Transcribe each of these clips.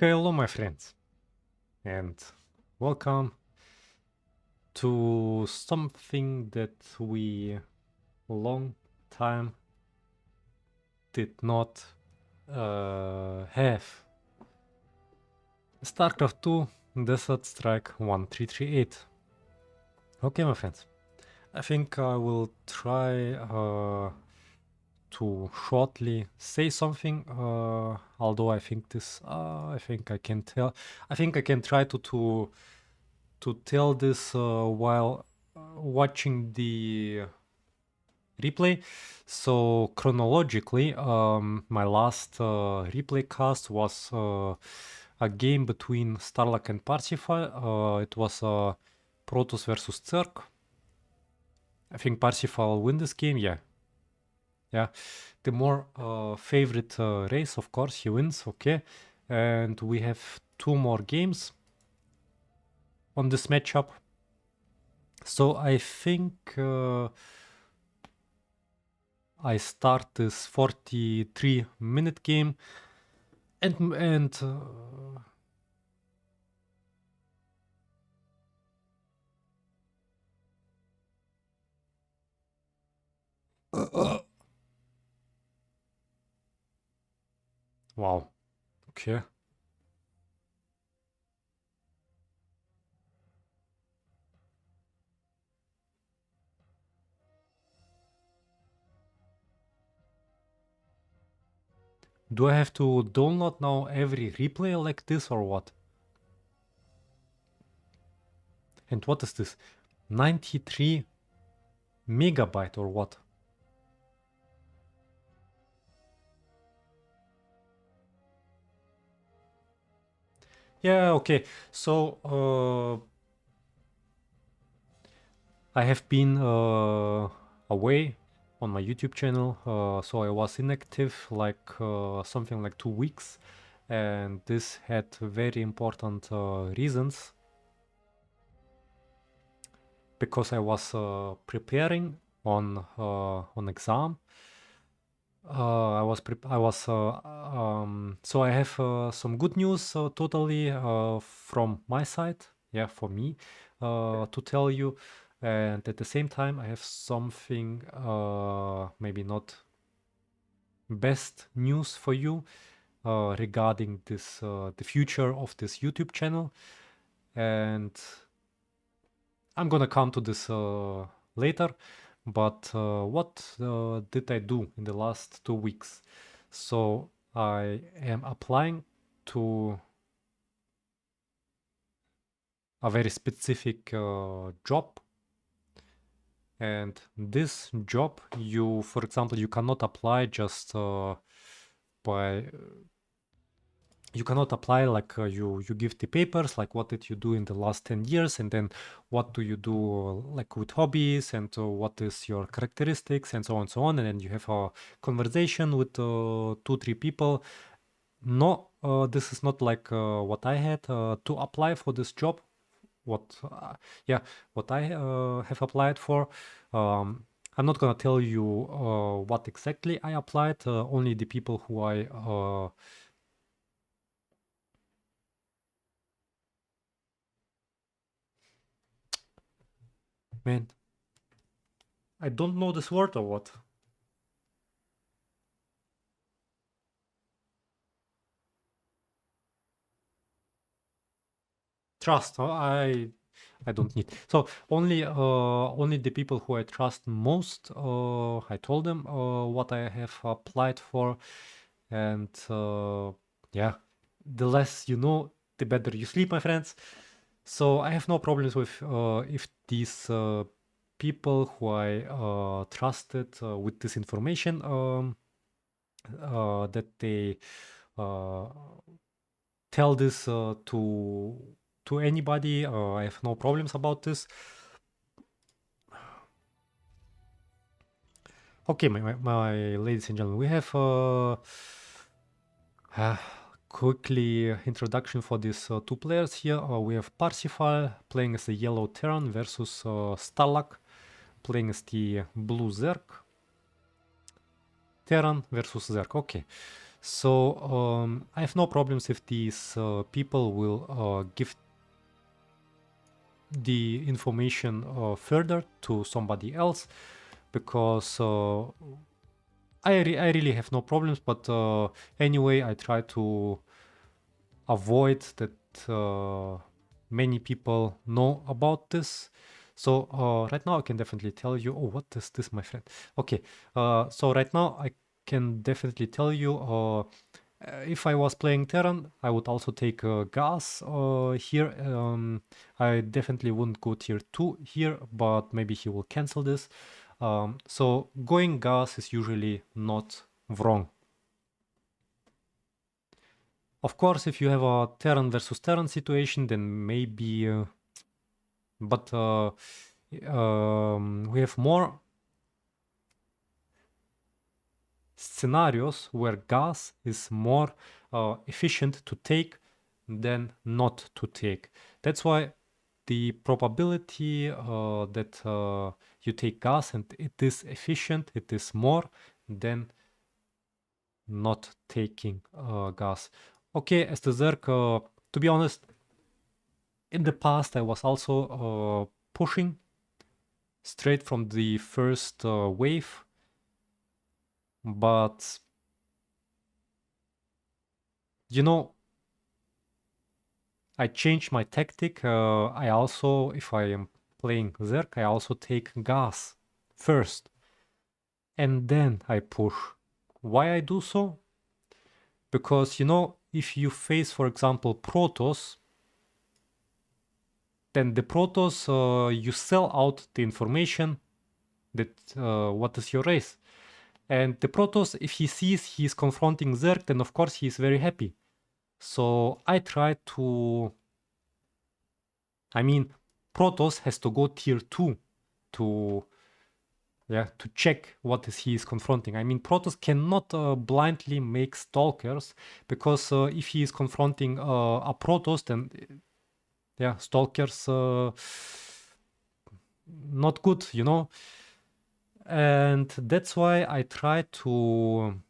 Hello my friends, and welcome to something that we long time did not have. Starcraft 2 Desert Strike 1338. Okay my friends, I think I will try to shortly say something, although I think I can try to tell this while watching the replay. So chronologically, my last replay cast was a game between Starluck and Parsifal. It was Protoss versus Zerg. I think Parsifal win this game. Yeah. The more favorite race, of course, he wins. Okay, and we have 2 more games on this matchup. So I think I start this 43-minute game and wow. Okay. Do I have to download now every replay like this or what? And what is this? 93 megabyte or what? Yeah, okay. So I have been away on my YouTube channel, so I was inactive like something like 2 weeks, and this had very important reasons. Because I was preparing on exam. So I have some good news totally from my side, yeah, for me to tell you, and at the same time I have something maybe not best news for you regarding this the future of this YouTube channel, and I'm gonna come to this later. But what did I do in the last 2 weeks? So I am applying to a very specific job, and this job, for example, you cannot apply just by you cannot apply like you give the papers like what did you do in the last 10 years, and then what do you do like with hobbies, and what is your characteristics, and so on and so on, and then you have a conversation with 2-3 people. No, this is not like what I had to apply for this job. What I have applied for. I'm not gonna tell you what exactly I applied, only the people who I man, I don't know this word or what. Trust. I don't need. So only the people who I trust most. I told them what I have applied for, and yeah, the less you know, the better you sleep, my friends. So I have no problems with if these people who I trusted with this information that they tell this to anybody. I have no problems about this. Okay, my ladies and gentlemen, we have quickly introduction for these 2 players here. We have Parsifal playing as the yellow Terran versus StarLukII playing as the blue Zerg. Terran versus Zerg. Okay, So I have no problems if these people will give the information further to somebody else, because I really have no problems. But anyway, I try to avoid that many people know about this. So right now I can definitely tell you. Oh, what is this, my friend? Okay, so right now I can definitely tell you. If I was playing Terran, I would also take gas here. I definitely wouldn't go tier 2 here, but maybe he will cancel this. So going gas is usually not wrong. Of course, if you have a Terran versus Terran situation, then maybe... but we have more scenarios where gas is more efficient to take than not to take. That's why the probability that you take gas and it is efficient, it is more than not taking gas. Okay, as the Zerg, to be honest, in the past I was also pushing straight from the first wave, but you know, I changed my tactic. I also, if I am playing Zerg, I also take gas first and then I push. Why I do so? Because, you know, if you face, for example, Protoss, then the Protoss, you sell out the information that what is your race. And the Protoss, if he sees he's confronting Zerg, then of course he's very happy. So I try to... I mean, Protoss has to go tier 2 to check what is he is confronting. I mean, Protoss cannot blindly make stalkers, because if he is confronting a Protoss, then stalkers not good, you know. And that's why I try to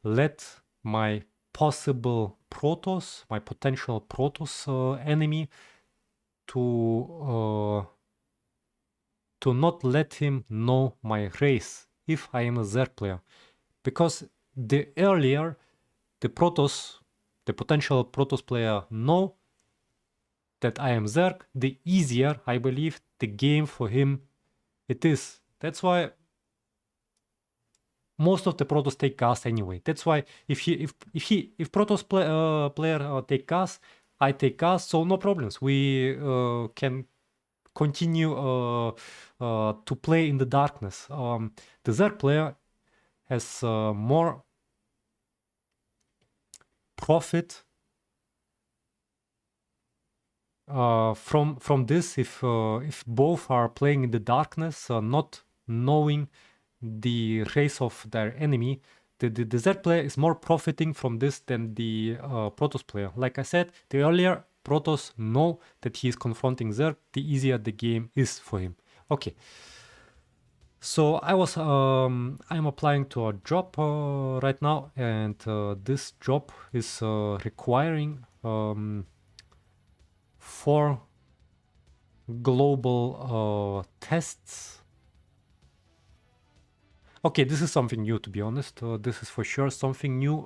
let my possible Protoss, my potential Protoss enemy, to not let him know my race if I am a Zerg player. Because the earlier the Protoss, the potential Protoss player know that I am Zerg, the easier, I believe, the game for him it is. That's why most of the Protoss take gas anyway. That's why if Protoss player take gas, I take gas, so no problems. We can continue to play in the darkness. The Zerg player has more profit from this if both are playing in the darkness, not knowing the race of their enemy. The Zerg player is more profiting from this than the Protoss player. Like I said, the earlier Protoss know that he is confronting Zerg, the easier the game is for him. Okay. So I'm applying to a job right now, and this job is requiring 4 global tests. Okay, this is something new, to be honest. This is for sure something new.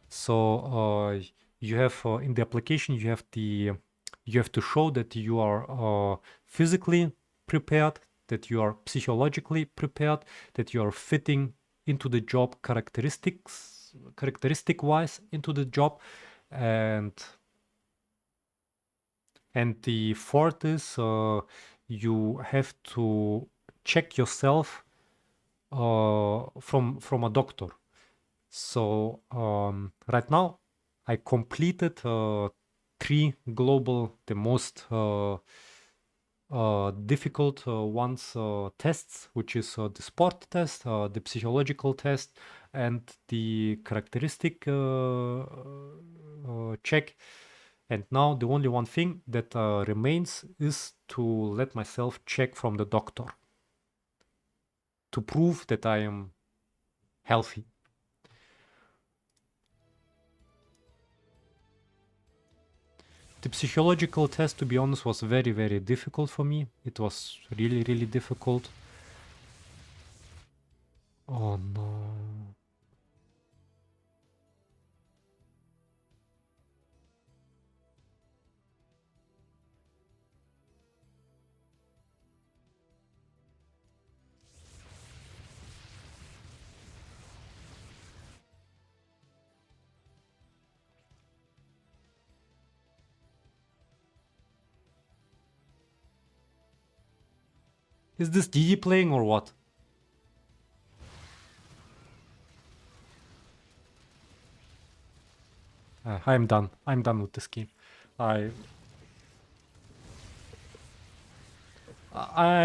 So you have in the application you have to show that you are physically prepared, that you are psychologically prepared, that you are fitting into the job characteristic wise into the job, and the fourth is you have to check yourself from a doctor. So right now I completed 3 global, the most difficult ones tests, which is the sport test, the psychological test, and the characteristic check. And now the only one thing that remains is to let myself check from the doctor to prove that I am healthy. The psychological test, to be honest, was very, very difficult for me. It was really, really difficult. Oh no. Is this DD playing or what? I'm done. I'm done with this game. I'm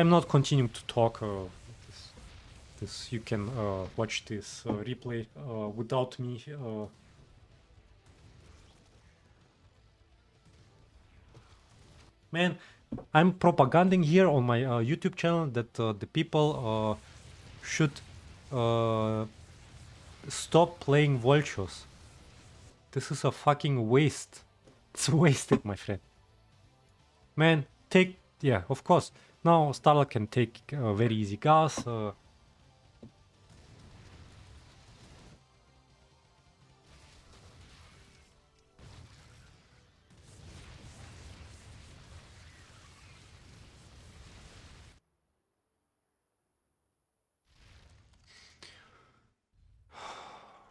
not continuing to talk. This you can watch this replay without me. Man, I'm propaganding here on my YouTube channel that the people should stop playing Vultures. This is a fucking waste. It's wasted, my friend. Man, yeah, of course. Now Starla can take very easy gas.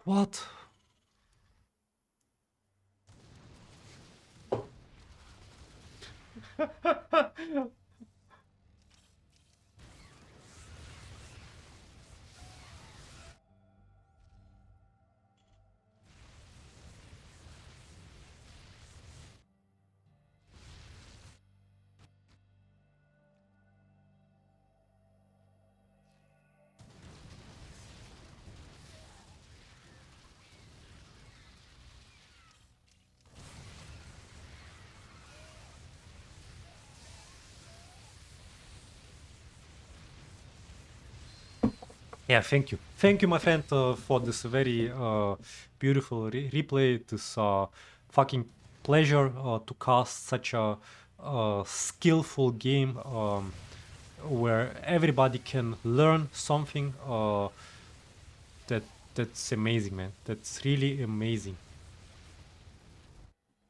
What? Yeah, thank you. Thank you, my friend, for this very beautiful replay. This fucking pleasure to cast such a skillful game where everybody can learn something. That's amazing, man. That's really amazing.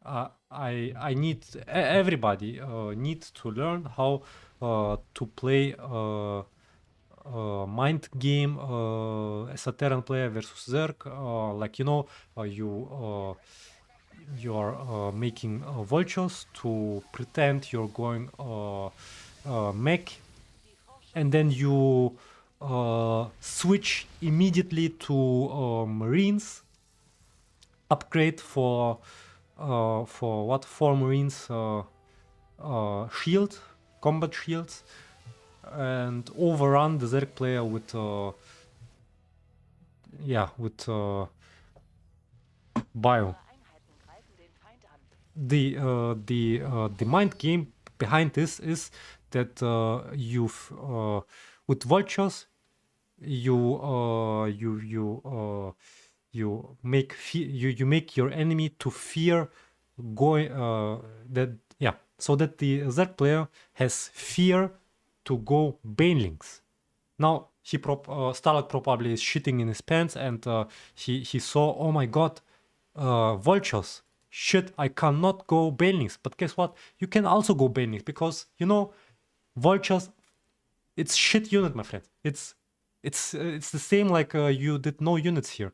I need everybody needs to learn how to play mind game as a Terran player versus Zerg. Like, you know, you are making vultures to pretend you're going mech, and then you switch immediately to Marines, upgrade for what? 4 Marines shield, combat shields, and overrun the Zerg player with bio. The mind game behind this is that you've with vultures you make your enemy to fear going so that the Zerg player has fear to go banelings. Now Starlock probably is shitting in his pants, and he saw, oh my god, vultures. Shit, I cannot go banelings. But guess what? You can also go banelings because, you know, vultures, it's shit unit, my friend. It's the same like you did no units here.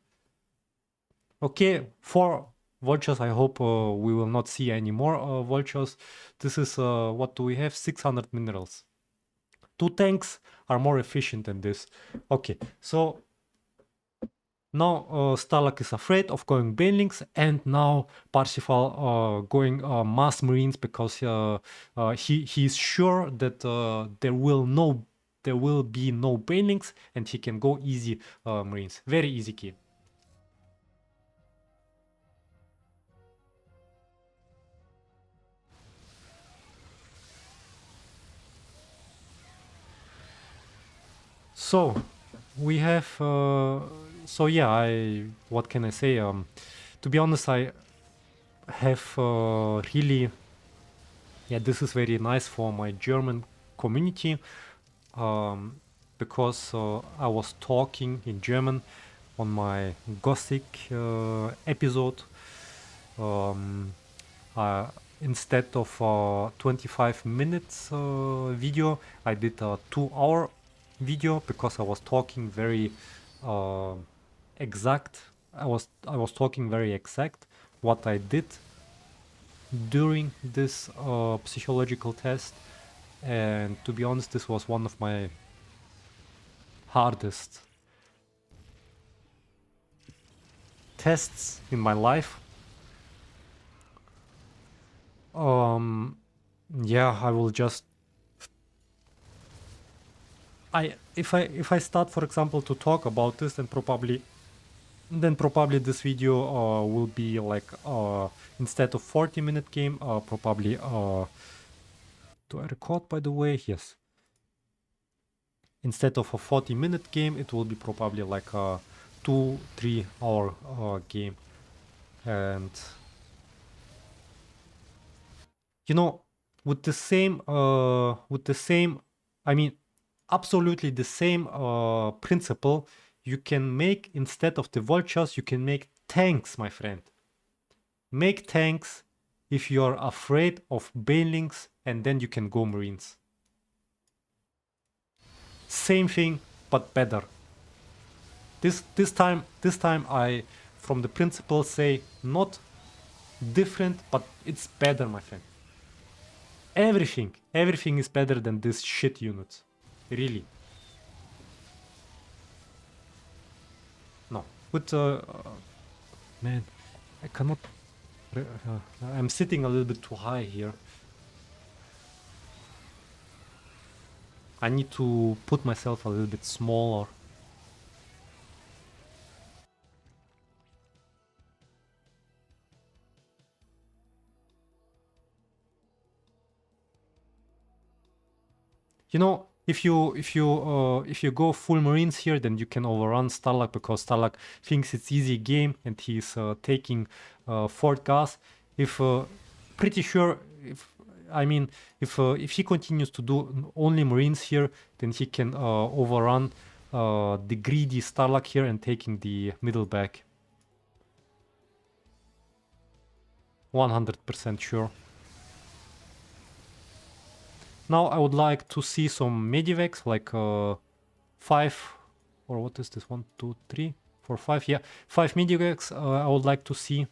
Okay, for vultures, I hope we will not see any more vultures. This is what do we have? 600 minerals. 2 tanks are more efficient than this. Okay, so now Starlock is afraid of going banelings, and now Parsifal going mass marines because he's sure that there will be no banelings, and he can go easy marines. Very easy game. So we have so yeah, what can I say? To be honest, I have really Yeah, this is very nice for my German community, because I was talking in German on my Gothic episode. Um, uh, Instead of 25 minutes video, I did a 2-hour video because I was talking very exact. I was talking very exact what I did during this psychological test, and to be honest, this was one of my hardest tests in my life. Yeah, I will just if I start, for example, to talk about this, then probably this video will be like instead of 40-minute game, probably do I record, by the way? Yes. Instead of a 40-minute game, it will be probably like a 2-3 hour game. And you know, with the same I mean, absolutely the same principle, you can make, instead of the vultures, you can make tanks, my friend. Make tanks if you're afraid of banelings, and then you can go marines. Same thing, but better. This time I, from the principle, say not different, but it's better, my friend. Everything is better than this shit unit. Really. No. But man, I cannot. I'm sitting a little bit too high here. I need to put myself a little bit smaller. You know, if you go full marines here, then you can overrun StarLukII, because StarLukII thinks it's easy game and he's taking Fort Gas. If pretty sure, if he continues to do only marines here, then he can overrun the greedy StarLukII here and taking the middle back. 100% sure. Now I would like to see some medivacs, like 5, or what is this, 1, 2, 3, 4, 5, yeah, 5 medivacs I would like to see,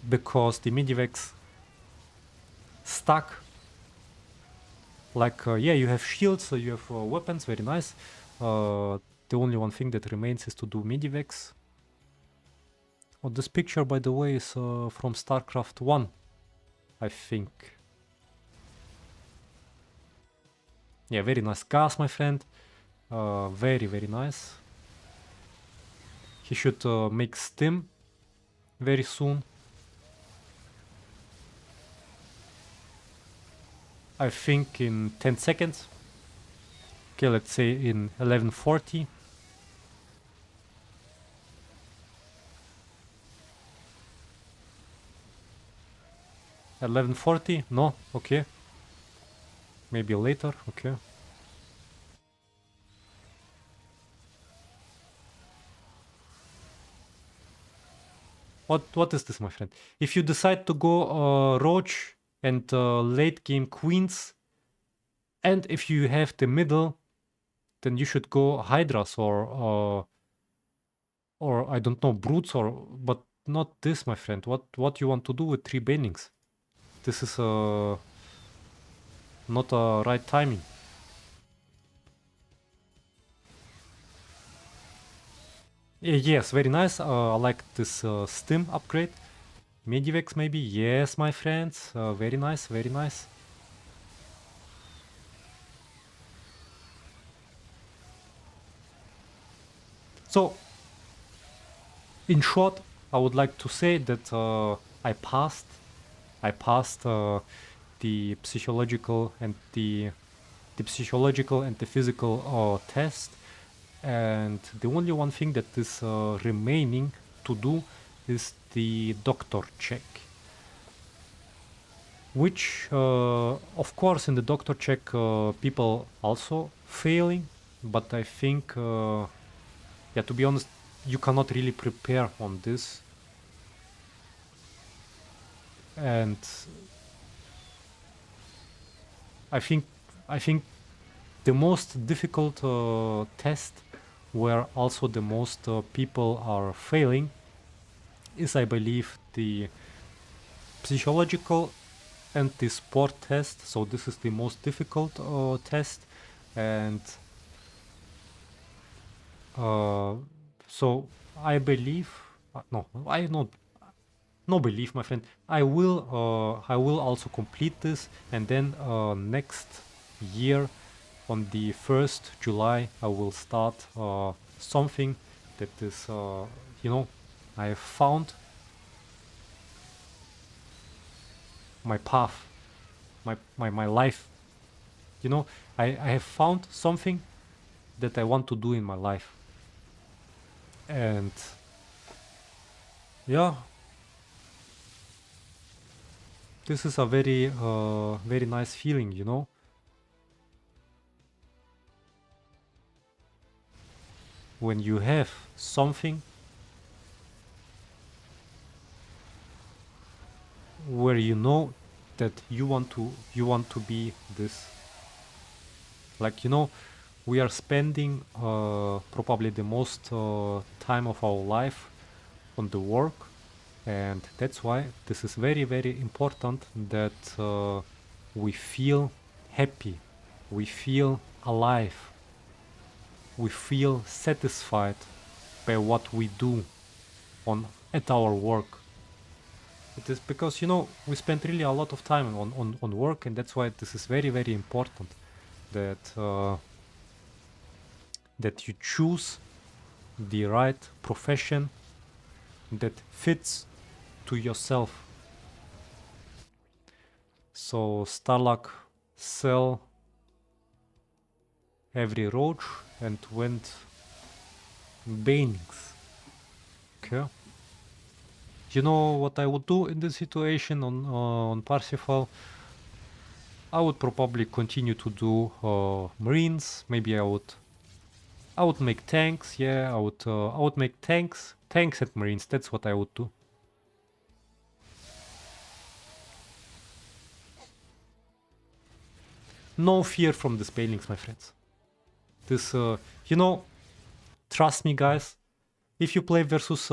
because the medivacs stack. Like, yeah, you have shields, you have weapons, very nice. The only one thing that remains is to do medivacs. Oh, this picture, by the way, is from Starcraft 1, I think. Yeah, very nice gas, my friend. Very, very nice. He should make stim very soon. I think in 10 seconds. Okay, let's say in 11:40. At 11:40? No? Okay. Maybe later, okay. What is this, my friend? If you decide to go Roach and late game Queens, and if you have the middle, then you should go Hydras or I don't know, Brutes, but not this, my friend. What you want to do with 3 banings? This is not a right timing. Yes, very nice. I like this stim upgrade. Medivacs maybe? Yes, my friends. Very nice, very nice. So, in short, I would like to say that I passed the psychological and the physical test, and the only one thing that is remaining to do is the doctor check. which of course in the doctor check people also failing, but I think yeah, to be honest, you cannot really prepare on this, and I think the most difficult test where also the most people are failing is, I believe, the psychological and the sport test. So this is the most difficult test, and so I believe no, I not no believe, my friend. I will also complete this, and then next year on the 1st July I will start something that is you know, I have found my path, my life. You know, I have found something that I want to do in my life, and yeah, this is a very very nice feeling, you know. When you have something where you know that you want to be this, like, you know, we are spending probably the most time of our life on the work, and that's why this is very very important that we feel happy, we feel alive, we feel satisfied by what we do on at our work. It is because, you know, we spend really a lot of time on work, and that's why this is very very important that that you choose the right profession that fits to yourself. So Starluck sell every roach and went banings. Okay. You know what I would do in this situation on Parsifal? I would probably continue to do Marines. Maybe I would make tanks. Yeah, I would make tanks and Marines. That's what I would do. No fear from the Spalings, my friends. This, you know, trust me, guys. If you play versus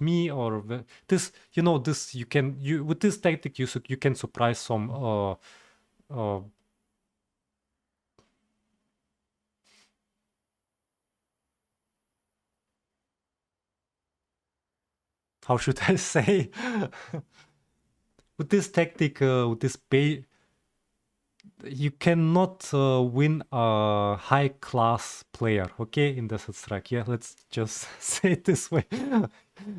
me or this, you know, this you with this tactic you can surprise some how should I say, with this tactic, with this pay, you cannot win a high class player, okay, in Desert Strike. Yeah, let's just say it this way.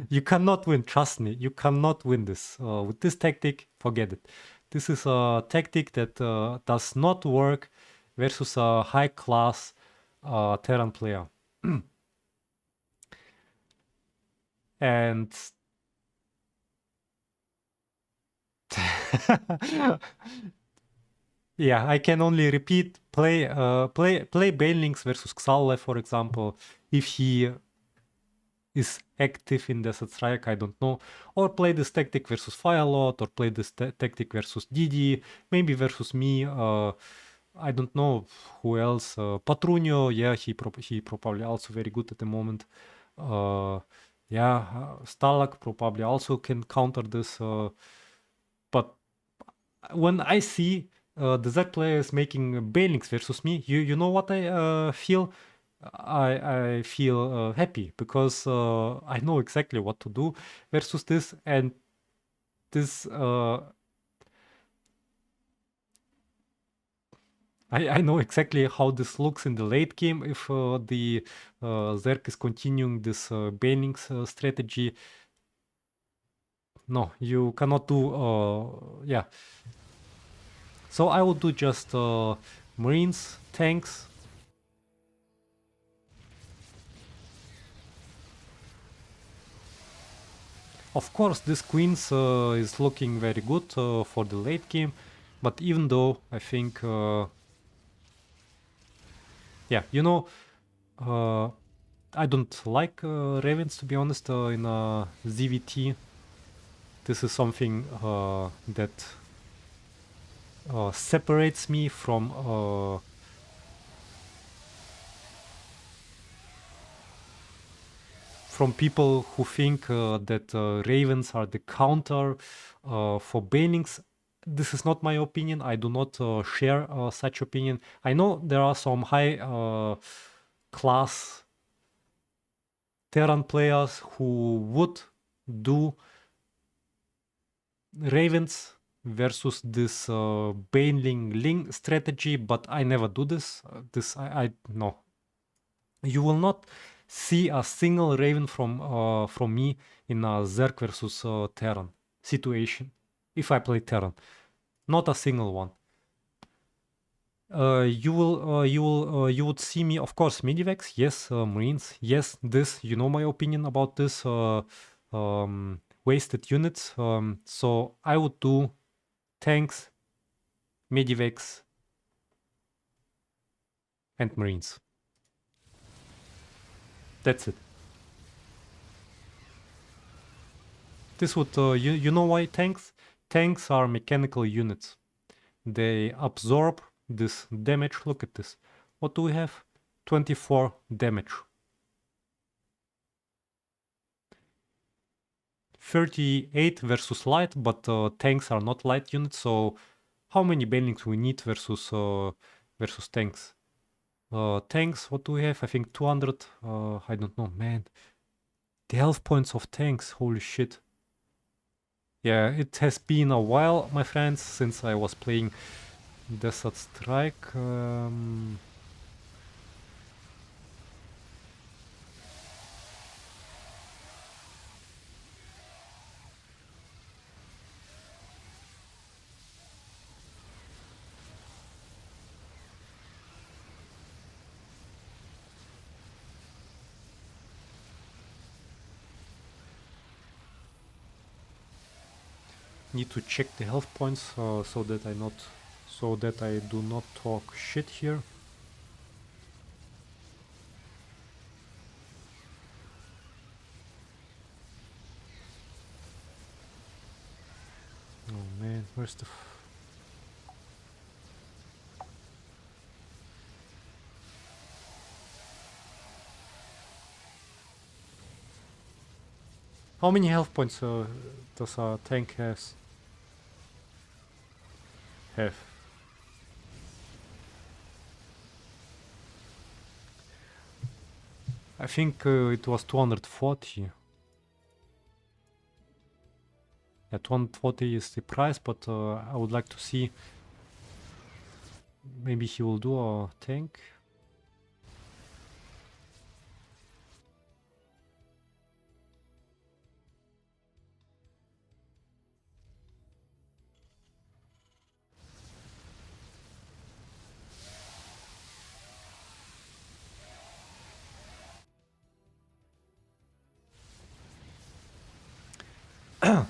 You cannot win, trust me, you cannot win this. With this tactic, forget it. This is a tactic that does not work versus a high class Terran player. And yeah, I can only repeat, play Banelings versus Xalle, for example, if he is active in Desert Strike, I don't know. Or play this tactic versus Firelord, or play this tactic versus Didi, maybe versus me, I don't know who else. Patrunio, yeah, he probably also very good at the moment. Yeah, Starluck probably also can counter this, but when I see the Zerg players making Banelings versus me, you know what I feel? I feel happy because I know exactly what to do versus this, and this I know exactly how this looks in the late game if the Zerg is continuing this Banelings strategy. No, you cannot do yeah. So I will do just Marines, tanks. Of course, this queens is looking very good for the late game, but even though I think, yeah, you know, I don't like ravens, to be honest. In ZvT, this is something that separates me from people who think that ravens are the counter for banelings. This is not my opinion. I do not share such opinion. I know there are some high class Terran players who would do ravens versus this baneling ling strategy, but I never do this. I no. You will not see a single raven from me in a Zerg versus Terran situation if I play Terran. Not a single one. You would see me, of course, Medivacs, yes, Marines, yes, this, you know my opinion about this, wasted units, so I would do tanks, Medivacs, and Marines. That's it. This would, you know why tanks? Tanks are mechanical units. They absorb this damage. Look at this. What do we have? 24 damage. 38 versus light, but tanks are not light units, so how many banelings we need versus tanks? Tanks, what do we have? I think 200. I don't know, man. The health points of tanks, holy shit. Yeah, it has been a while, my friends, since I was playing Desert Strike. Need to check the health points so that I do not talk shit here. Oh man, where's the how many health points does a tank have? I think it was 240. Yeah, 240 is the price, but I would like to see. Maybe he will do a tank.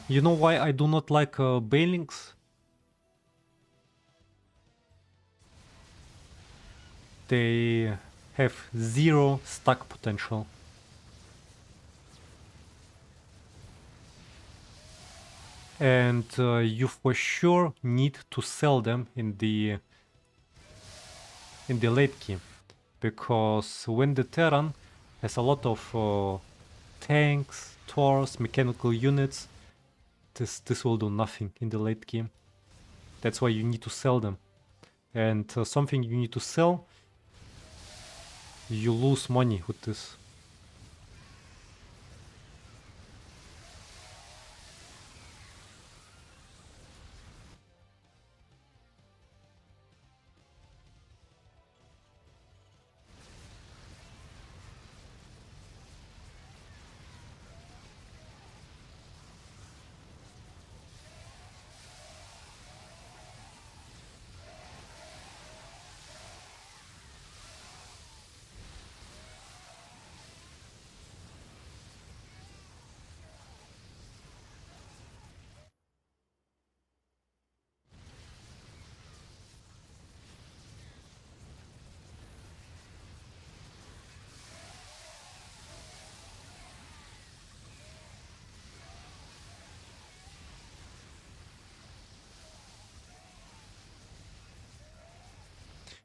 You know why I do not like banelings? They have zero stack potential. And you for sure need to sell them in the late game, because when the Terran has a lot of tanks, Tors, mechanical units, this will do nothing in the late game. That's why you need to sell them. And something you need to sell, you lose money with this.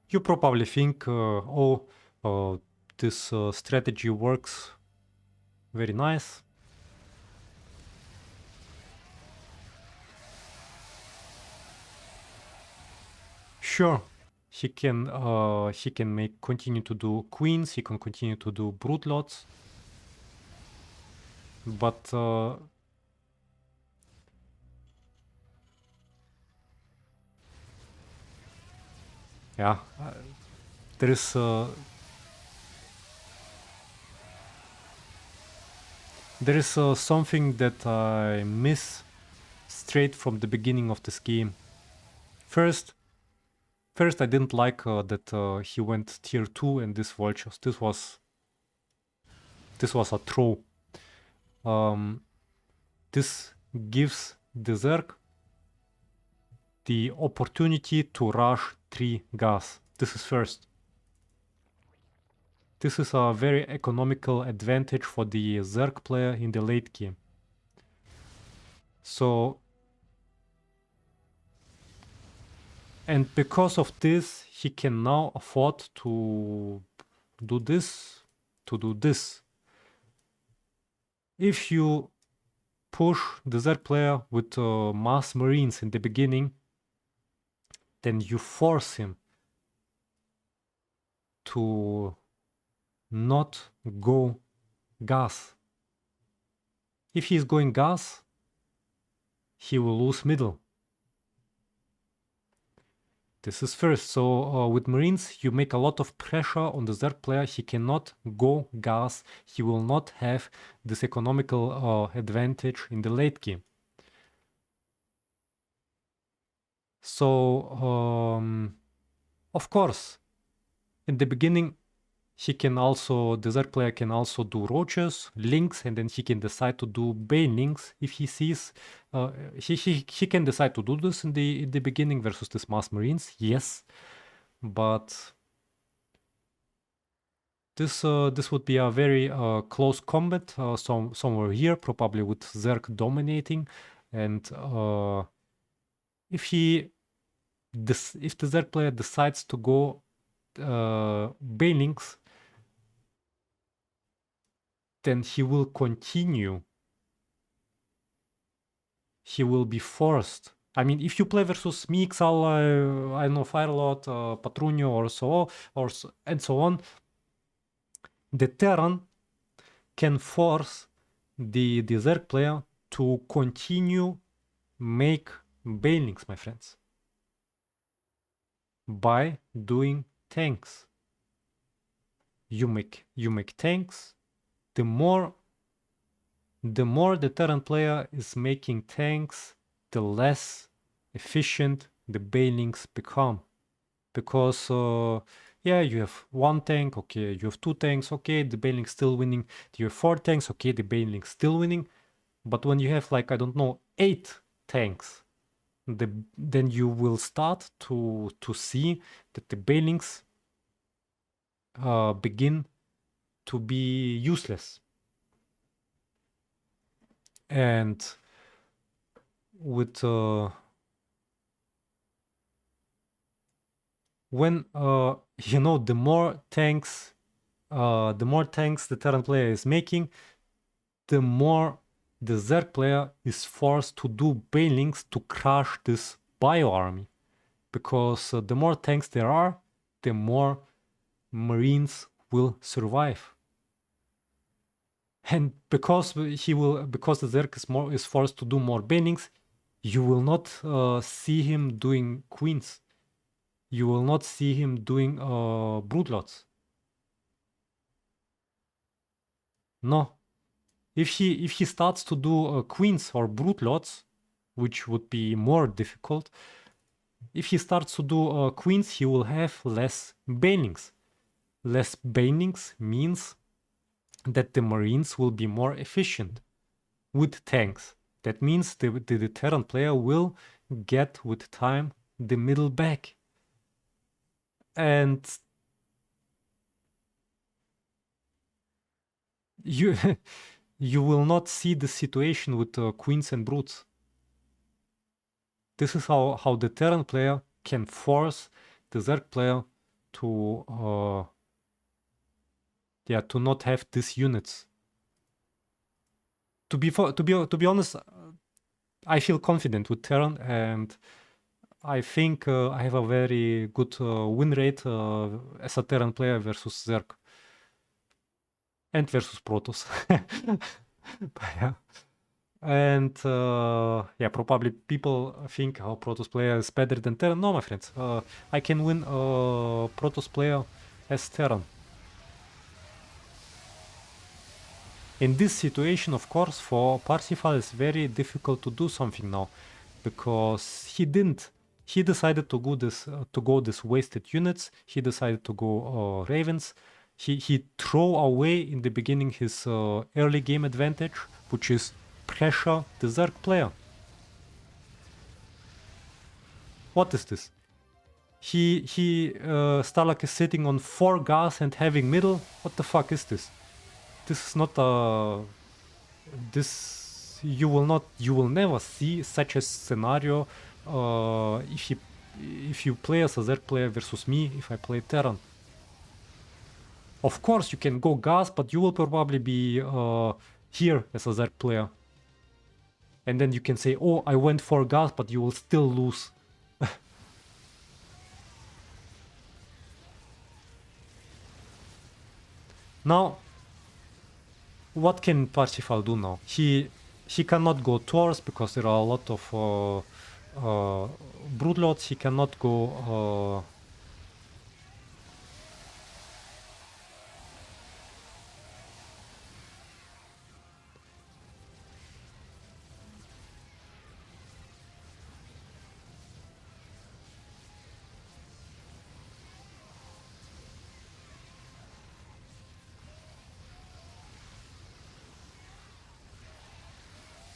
You probably think, oh, this strategy works very nice. Sure, he can continue to do queens, he can continue to do broodlots, but yeah, there is something that I miss straight from the beginning of this game. First, I didn't like that he went tier 2 and this vultures. This was a throw. This gives the Zerg the opportunity to rush 3 gas. This is first. This is a very economical advantage for the Zerg player in the late game. So, and because of this, he can now afford to do this, If you push the Zerg player with mass marines in the beginning, then you force him to not go gas. If he is going gas, he will lose middle. This is first. So with marines, you make a lot of pressure on the Zerg player. He cannot go gas. He will not have this economical advantage in the late game. So, of course, in the beginning, the Zerg player can also do roaches, links, and then he can decide to do banelings if he sees. He can decide to do this in the beginning versus this mass marines, yes, but this would be a very close combat somewhere here, probably with Zerg dominating, and if the Zerg player decides to go banelings, then he will continue. He will be forced. I mean, if you play versus Mixal, I don't know, Firelord, Patrunio, and so on, the Terran can force the Zerg player to continue make banelings, my friends, by doing tanks. You make tanks. The more the Terran player is making tanks, the less efficient the banelings become. Because, yeah, you have 1 tank, okay, you have 2 tanks, okay, the baneling's still winning. You have 4 tanks, okay, the baneling's still winning. But when you have, like, I don't know, 8 tanks, then you will start to see that the banelings begin to be useless. And with when you know, the more tanks the Terran player is making, the more the Zerg player is forced to do banelings to crush this bio army, because the more tanks there are, the more marines will survive. And because the Zerg is forced to do more banelings, you will not see him doing queens. You will not see him doing broodlots. No. If he starts to do queens or broodlots, which would be more difficult, if he starts to do queens, he will have less banelings. Less banelings means that the marines will be more efficient with tanks. That means the Terran player will get with time the middle back. And you you will not see the situation with queens and brutes. This is how the Terran player can force the Zerg player to to not have these units. To be honest, I feel confident with Terran, and I think I have a very good win rate as a Terran player versus Zerg and versus Protoss. But yeah. And probably people think Protoss player is better than Terran. No, my friends, I can win Protoss player as Terran. In this situation, of course, for Parsifal it's very difficult to do something now, because he didn't. He decided to go this wasted units. He decided to go Ravens. He throw away in the beginning his early game advantage, which is pressure the Zerg player. What is this? Starluk is sitting on 4 gas and having middle. What the fuck is this? This is not this you will never see such a scenario if you play as a Zerg player versus me if I play Terran. Of course you can go gas, but you will probably be here as a Zerg player. And then you can say, oh, I went for gas, but you will still lose. Now, what can Parsifal do now? He cannot go tours because there are a lot of broodlords. He cannot go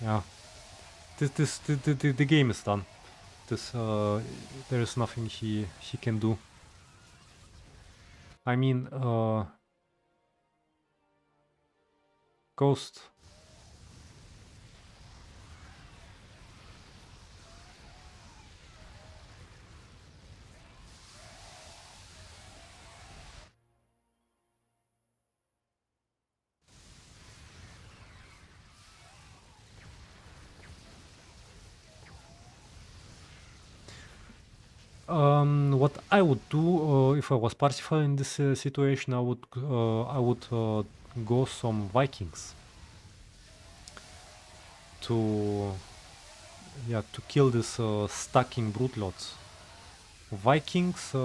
yeah. The game is done. There is nothing he can do. I mean, Ghost. What I would do if I was Parsifal in this situation, I would go some Vikings to kill this stacking broodlords. Vikings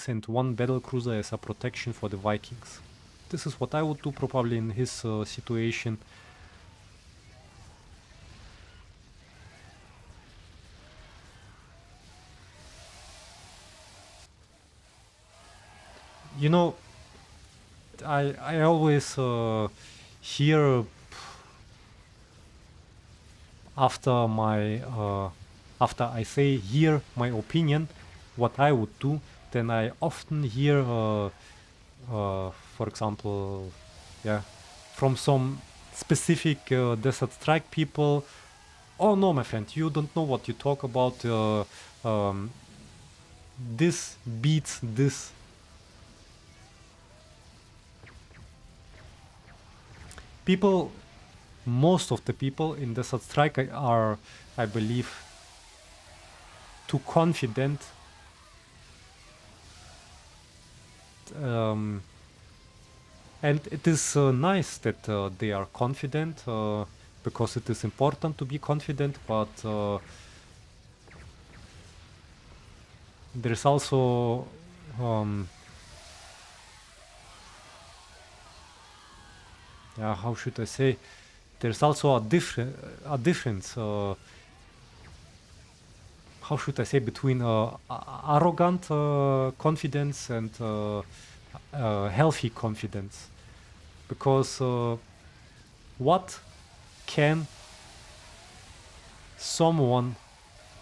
and 1 battle cruiser as a protection for the Vikings. This is what I would do probably in his situation. You know, I always hear after I say here my opinion, what I would do, then I often hear, for example, from some specific Desert Strike people, oh no, my friend, you don't know what you talk about. This beats this. Most of the people in Desert Strike are, I believe, too confident. And it is nice that they are confident, because it is important to be confident, but there's also how should I say? There's also a difference. How should I say, between arrogant confidence and healthy confidence? Because what can someone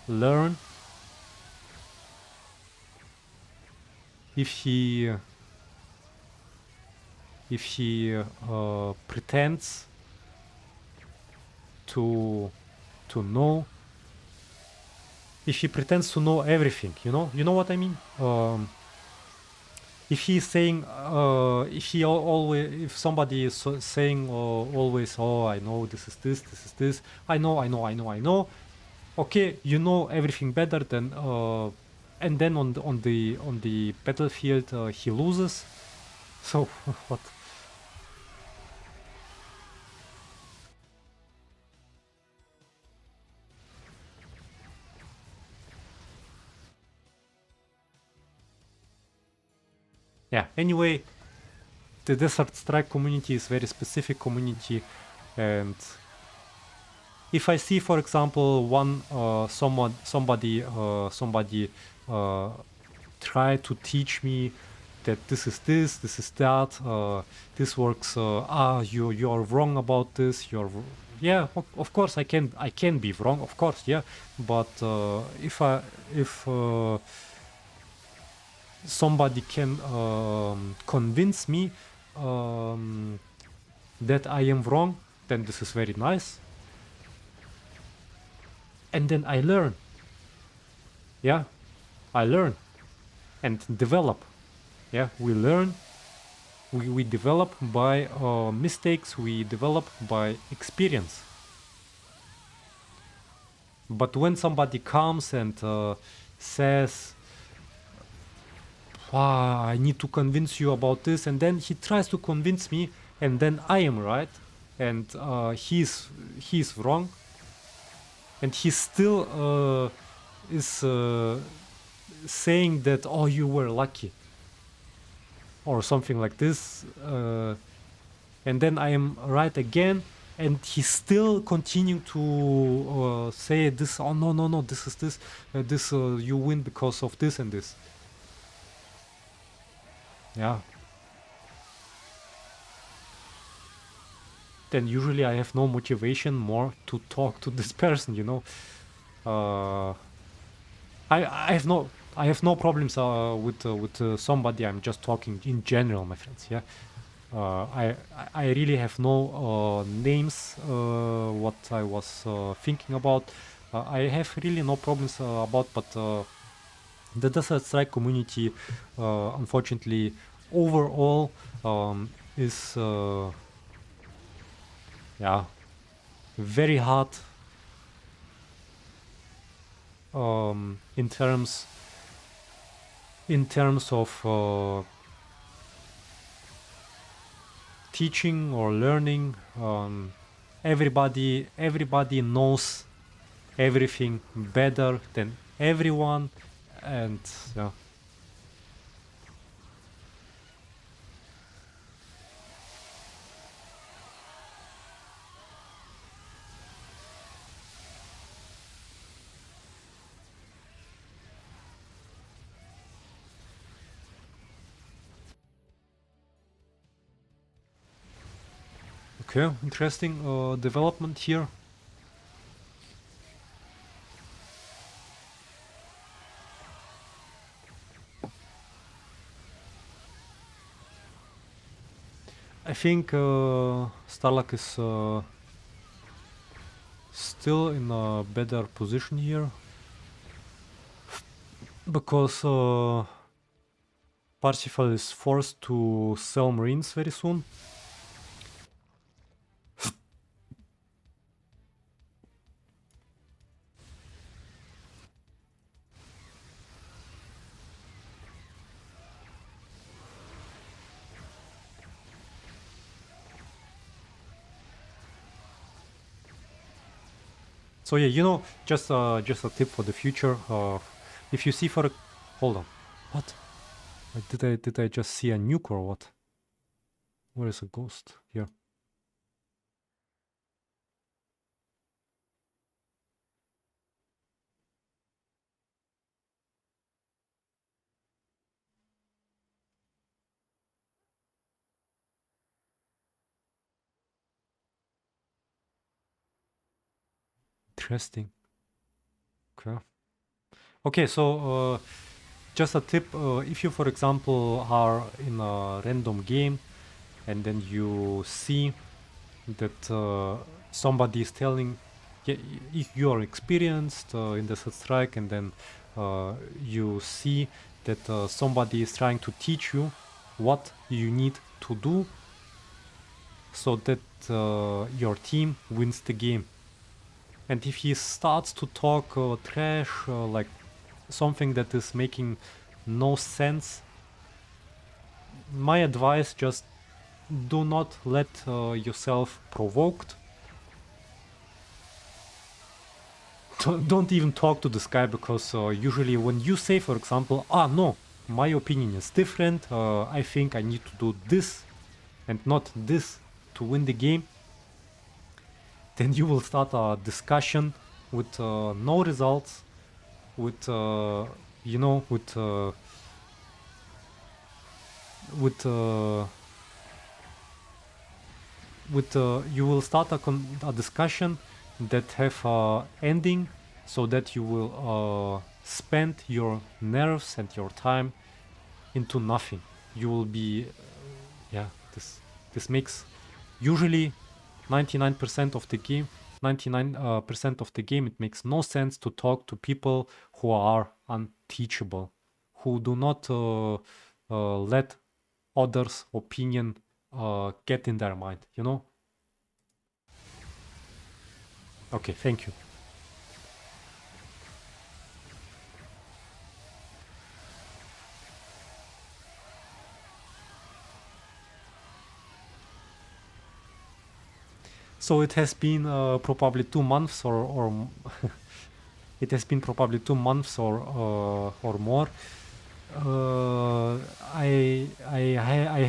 learn if he pretends to know, if he pretends to know everything, you know what I mean? if he's saying, if somebody is saying always, oh, I know this is this, I know. Okay, you know everything better than, and then on the battlefield he loses. So what? Yeah. Anyway, the Desert Strike community is very specific community, and if I see, for example, somebody try to teach me that this is that, this works. You are wrong about this. Yeah, of course I can be wrong, of course, yeah. But if somebody can convince me that I am wrong, then this is very nice. And then I learn. Yeah, I learn and develop. Yeah, we learn, we develop by mistakes, we develop by experience. But when somebody comes and says, I need to convince you about this, and then he tries to convince me, and then I am right, and he's wrong, and he still is saying that, oh, you were lucky, or something like this, and then I am right again, and he's still continuing to say this, oh, no, this is this, you win because of this and this. Yeah. Then usually I have no motivation more to talk to this person, you know. I have no problems with somebody. I'm just talking in general, my friends. Yeah. I really have no names what I was thinking about. I have really no problems about, but the Desert Strike community, unfortunately, overall is yeah, very hard in terms of teaching or learning. Everybody knows everything better than everyone, and yeah. Okay, interesting development here. I think Starluck is still in a better position here, because Parsifal is forced to sell Marines very soon. So yeah, you know, just a tip for the future. If you see hold on, what? Did I just see a nuke or what? Where is a ghost here? Interesting. Okay. Okay, so just a tip. If you, for example, are in a random game, and then you see that somebody is telling, yeah, if you are experienced in the strike, and then you see that somebody is trying to teach you what you need to do so that your team wins the game. And if he starts to talk trash, like something that is making no sense, my advice, just do not let yourself provoked. Don't even talk to this guy, because usually when you say, for example, no, my opinion is different, I think I need to do this and not this to win the game, then you will start a discussion with no results, with you know, with you will start a discussion that have ending, so that you will spend your nerves and your time into nothing. You will be yeah, this makes usually 99% of the game, 99% of the game, it makes no sense to talk to people who are unteachable, who do not let others' opinion get in their mind, you know? Okay, thank you. So it has been probably 2 months or it has been probably 2 months or more. I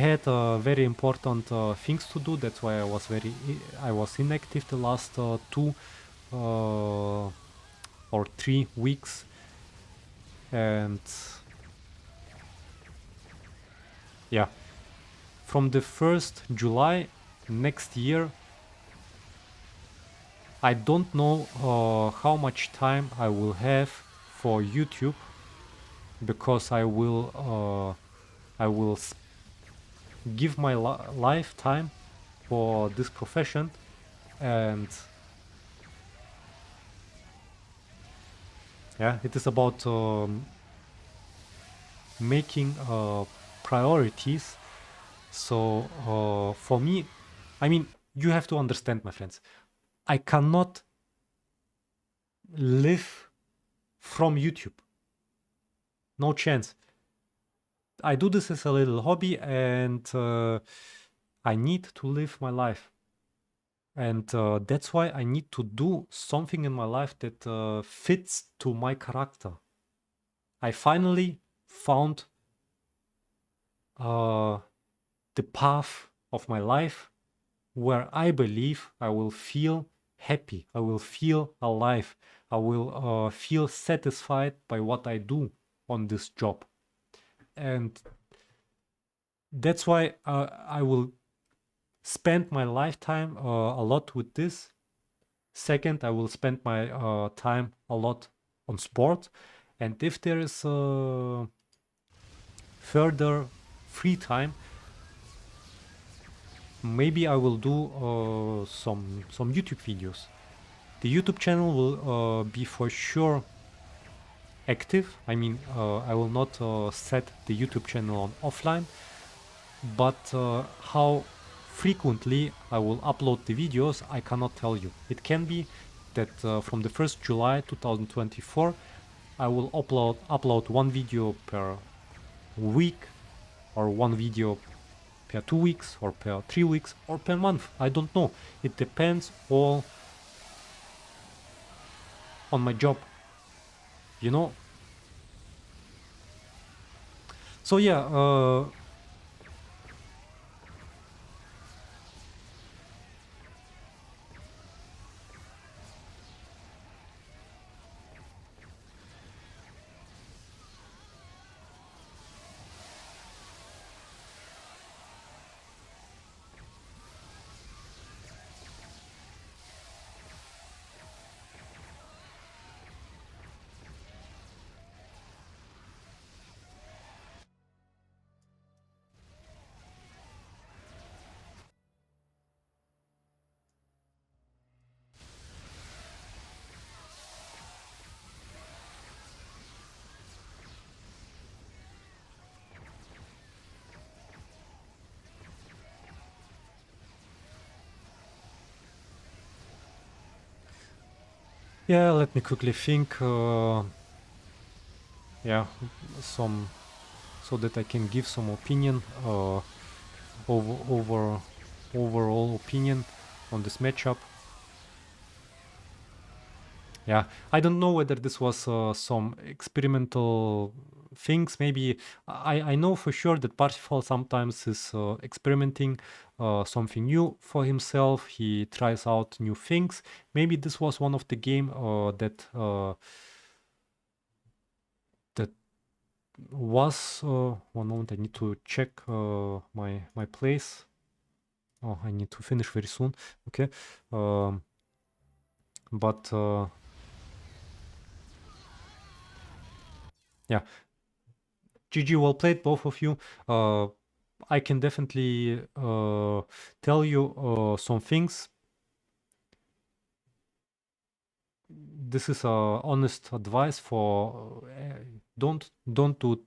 had very important things to do. That's why I was inactive the last 2 or 3 weeks, and yeah, from the 1st July next year, I don't know how much time I will have for YouTube, because I will give my lifetime for this profession, and yeah, it is about making priorities. So for me, I mean, you have to understand, my friends, I cannot live from YouTube. No chance. I do this as a little hobby, and I need to live my life. And that's why I need to do something in my life that fits to my character. I finally found the path of my life where I believe I will feel happy, I will feel alive, I will feel satisfied by what I do on this job. And that's why I will spend my lifetime a lot with this. Second, I will spend my time a lot on sport. And if there is further free time, maybe I will do some YouTube videos. The YouTube channel will be for sure active. I mean, I will not set the YouTube channel on offline, but how frequently I will upload the videos, I cannot tell you. It can be that from the 1st July 2024, I will upload 1 video per week, or 1 video per 2 weeks, or per 3 weeks, or per month. I don't know. It depends all on my job, you know? So yeah, Yeah, let me quickly think. Yeah, some so that I can give some opinion, overall opinion on this matchup. Yeah, I don't know whether this was some experimental things. Maybe I know for sure that Parsifal sometimes is experimenting something new for himself. He tries out new things. Maybe this was one of the game that was. One moment, I need to check my place. Oh, I need to finish very soon. Okay, but yeah. GG, well played, both of you. I can definitely tell you some things. This is honest advice for don't do.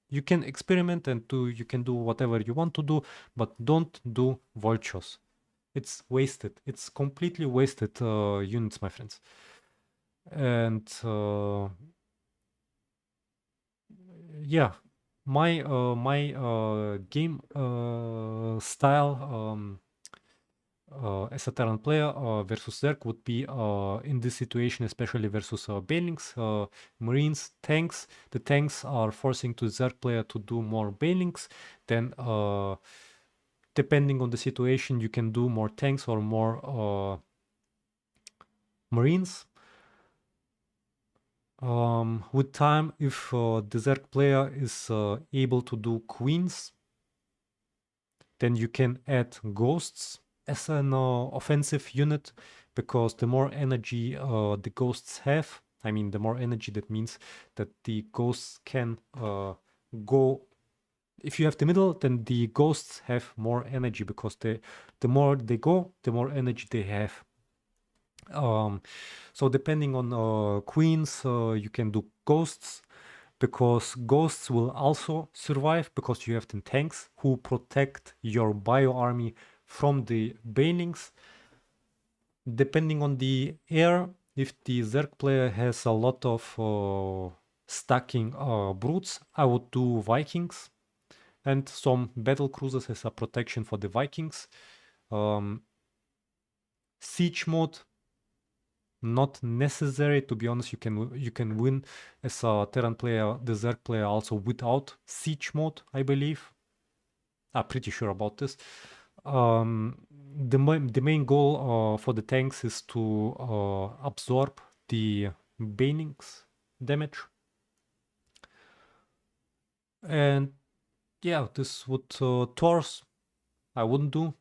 You can experiment and you can do whatever you want to do, but don't do vultures. It's wasted. It's completely wasted units, my friends. And yeah, my game style as a Terran player versus Zerg would be in this situation, especially versus Banelings, Marines, tanks. The tanks are forcing to Zerg player to do more Banelings. Then, depending on the situation, you can do more tanks or more Marines. With time, if the Zerg player is able to do Queens, then you can add Ghosts as an offensive unit, because the more energy the ghosts have, I mean, the more energy, that means that the ghosts can go. If you have the middle, then the ghosts have more energy, because the more they go, the more energy they have. So depending on queens, you can do ghosts, because ghosts will also survive, because you have the tanks who protect your bio army from the banelings. Depending on the air, if the Zerg player has a lot of stacking brutes, I would do Vikings and some battle cruisers as a protection for the Vikings. Siege mode, not necessary, to be honest. You can win as a Terran player, the Zerg player, also without siege mode, I believe. I'm pretty sure about this. The main goal for the tanks is to absorb the banings damage. And yeah, this would Taurs I wouldn't do.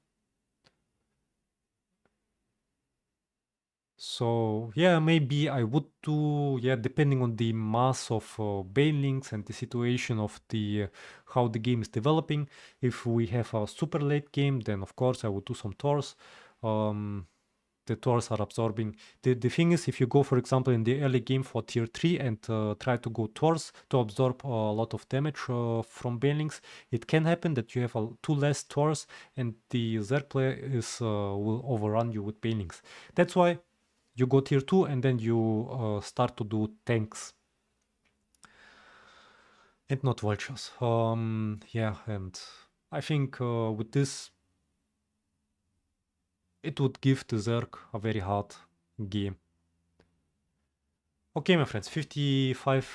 So yeah, maybe I would do, yeah, depending on the mass of banelings and the situation of the how the game is developing. If we have a super late game, then of course I would do some Taurs. The Taurs are absorbing. The thing is, if you go, for example, in the early game for tier 3 and try to go Taurs to absorb a lot of damage from banelings, it can happen that you have two less Taurs and the Zerg player will overrun you with banelings. That's why you go tier 2 and then you start to do tanks and not vultures. Yeah, and I think with this, it would give the Zerg a very hard game. Okay, my friends, 55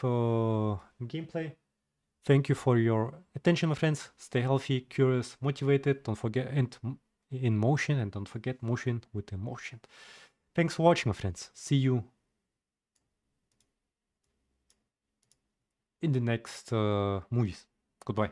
gameplay. Thank you for your attention, my friends. Stay healthy, curious, motivated. Don't forget, and in motion, and don't forget motion with emotion. Thanks for watching, my friends. See you in the next movies. Goodbye.